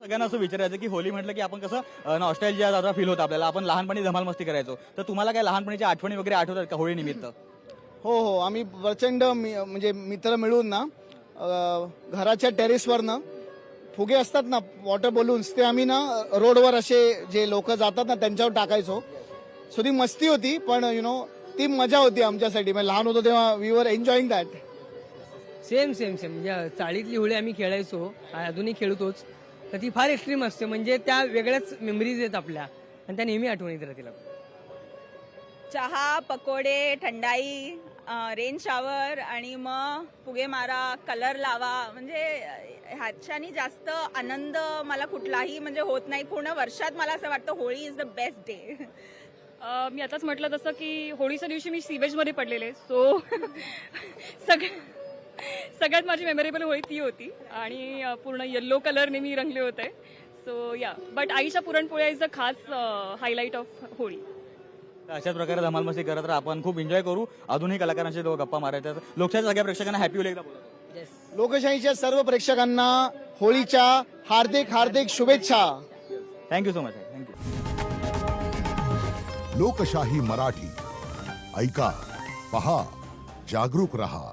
सगळ्यांना असं विचारायचं की होली म्हटलं की आपण कसं नॉस्टॅल्जिया जरा फील होतं आपल्याला. आपण लहानपणी धमाल मस्ती करायचो. तर तुम्हाला काय लहानपणीच्या आठवणी वगैरे आठवतात का होळी निमित्त? हो हो, आम्ही प्रचंड म्हणजे मित्र मिळून ना घराच्या टेरेसवरनं फुगे असतात ना, वॉटर बलून्स, ते आम्ही ना रोडवर असे जे लोक जातात ना त्यांच्यावर टाकायचो. सो ती मस्ती होती, पण ती मजा होती आमच्यासाठी. म्हणजे लहान होतो तेव्हा we were enjoying that. Same same same म्हणजे चाळीतली होळी आम्ही खेळायचो, अजूनही खेळतोच. तर ती फार एक्स्ट्रीम असते, म्हणजे त्या वेगळ्याच मेमरीज आहेत आपल्या आणि त्या नेहमी आठवणीत राहतील. चहा, पकोडे, थंडाई, रेन शॉवर आणि मग फुगे मारा, कलर लावा. म्हणजे ह्याच्यानी जास्त आनंद मला कुठलाही म्हणजे होत नाही. पूर्ण वर्षात मला असं वाटतं Holi is the best day. मी आताच म्हटलं तसं की होळीच्या दिवशी मी सीवेजमध्ये पडलेले. सो सगळ्यात माझी मेमोरेबल होळी ती होती आणि पूर्ण येल्लो कलरने मी रंगले होते. सो या, बट आईच्या पुरणपोळ्या इज अ खास हायलाईट ऑफ होळी. तर अशाच प्रकारे धमाल मस्ती करत राहा. आपण खूप एन्जॉय करू. अजूनही कलाकारांशी गप्पा मारायच्या. लोकशाहीच्या सगळ्या प्रेक्षकांना हॅपी होली एकदा बोला. लोकशाहीच्या सर्व प्रेक्षकांना होळीच्या हार्दिक हार्दिक शुभेच्छा. Thank you so much. थँक्यू. लोकशाही मराठी ऐका, पहा, जागरूक रहा.